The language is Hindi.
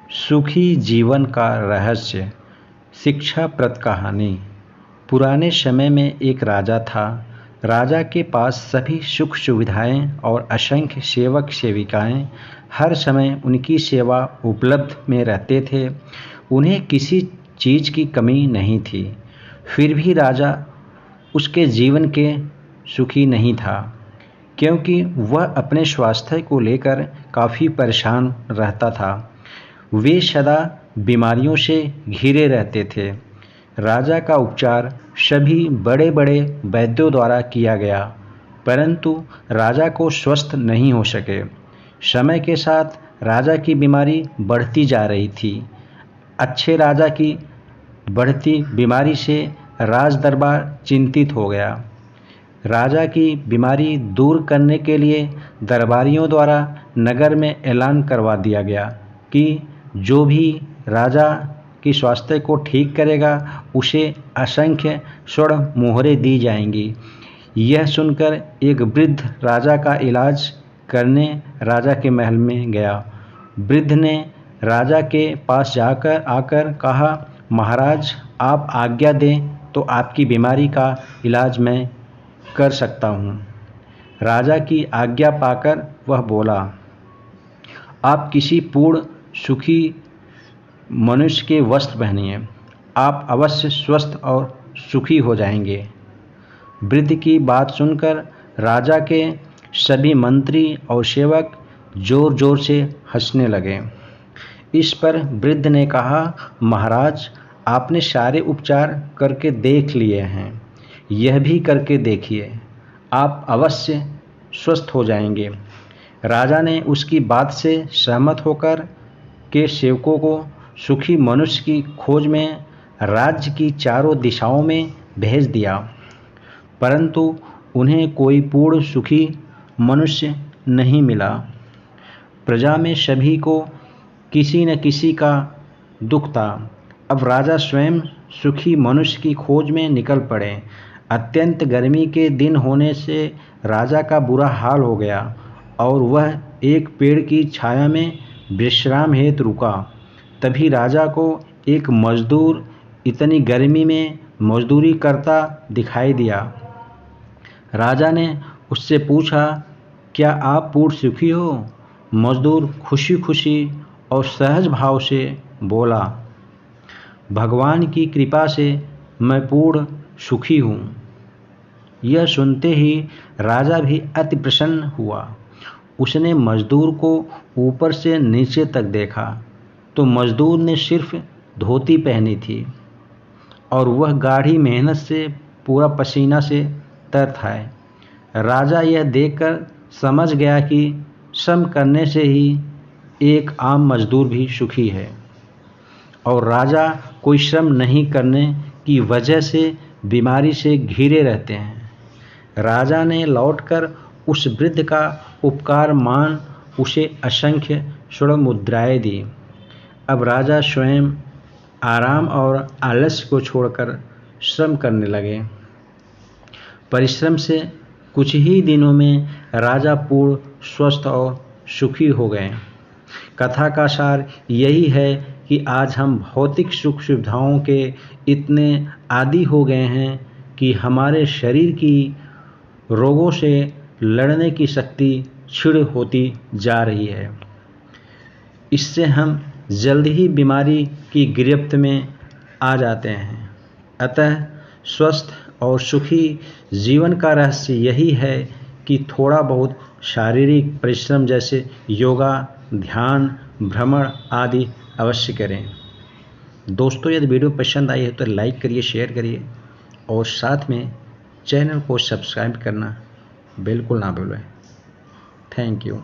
सुखी जीवन का रहस्य। शिक्षाप्रद कहानी। पुराने समय में एक राजा था। राजा के पास सभी सुख सुविधाएं और असंख्य सेवक सेविकाएं हर समय उनकी सेवा उपलब्ध में रहते थे। उन्हें किसी चीज़ की कमी नहीं थी। फिर भी राजा उसके जीवन के सुखी नहीं था, क्योंकि वह अपने स्वास्थ्य को लेकर काफ़ी परेशान रहता था। वे सदा बीमारियों से घिरे रहते थे। राजा का उपचार सभी बड़े बड़े वैद्यों द्वारा किया गया, परंतु राजा को स्वस्थ नहीं हो सके। समय के साथ राजा की बीमारी बढ़ती जा रही थी। अच्छे राजा की बढ़ती बीमारी से राज दरबार चिंतित हो गया। राजा की बीमारी दूर करने के लिए दरबारियों द्वारा नगर में ऐलान करवा दिया गया कि जो भी राजा की स्वास्थ्य को ठीक करेगा उसे असंख्य स्वर्ण मोहरें दी जाएंगी। यह सुनकर एक वृद्ध राजा का इलाज करने राजा के महल में गया। वृद्ध ने राजा के पास आकर कहा, महाराज, आप आज्ञा दें तो आपकी बीमारी का इलाज मैं कर सकता हूँ। राजा की आज्ञा पाकर वह बोला, आप किसी पूर्ण सुखी मनुष्य के वस्त्र पहनिए, आप अवश्य स्वस्थ और सुखी हो जाएंगे। वृद्ध की बात सुनकर राजा के सभी मंत्री और सेवक जोर जोर से हंसने लगे। इस पर वृद्ध ने कहा, महाराज, आपने सारे उपचार करके देख लिए हैं, यह भी करके देखिए, आप अवश्य स्वस्थ हो जाएंगे। राजा ने उसकी बात से सहमत होकर के सेवकों को सुखी मनुष्य की खोज में राज्य की चारों दिशाओं में भेज दिया, परंतु उन्हें कोई पूर्ण सुखी मनुष्य नहीं मिला। प्रजा में सभी को किसी न किसी का दुख था। अब राजा स्वयं सुखी मनुष्य की खोज में निकल पड़े। अत्यंत गर्मी के दिन होने से राजा का बुरा हाल हो गया और वह एक पेड़ की छाया में विश्राम हेतु रुका। तभी राजा को एक मजदूर इतनी गर्मी में मजदूरी करता दिखाई दिया। राजा ने उससे पूछा, क्या आप पूर्ण सुखी हो? मजदूर खुशी खुशी और सहज भाव से बोला, भगवान की कृपा से मैं पूर्ण सुखी हूँ। यह सुनते ही राजा भी अति प्रसन्न हुआ। उसने मजदूर को ऊपर से नीचे तक देखा तो मजदूर ने सिर्फ धोती पहनी थी और वह गाढ़ी मेहनत से पूरा पसीना से तर था। राजा यह देखकर समझ गया कि श्रम करने से ही एक आम मजदूर भी सुखी है और राजा कोई श्रम नहीं करने की वजह से बीमारी से घिरे रहते हैं। राजा ने लौटकर उस वृद्ध का उपकार मान उसे असंख्य स्वर्ण मुद्राएं दी। अब राजा स्वयं आराम और आलस्य को छोड़कर श्रम करने लगे। परिश्रम से कुछ ही दिनों में राजा पूर्ण स्वस्थ और सुखी हो गए। कथा का सार यही है कि आज हम भौतिक सुख सुविधाओं के इतने आदी हो गए हैं कि हमारे शरीर की रोगों से लड़ने की शक्ति क्षीण होती जा रही है। इससे हम जल्द ही बीमारी की गिरफ्त में आ जाते हैं। अतः स्वस्थ और सुखी जीवन का रहस्य यही है कि थोड़ा बहुत शारीरिक परिश्रम जैसे योगा, ध्यान, भ्रमण आदि अवश्य करें। दोस्तों, यदि वीडियो पसंद आई है तो लाइक करिए, शेयर करिए और साथ में चैनल को सब्सक्राइब करना बिल्कुल ना भूलें। Thank you.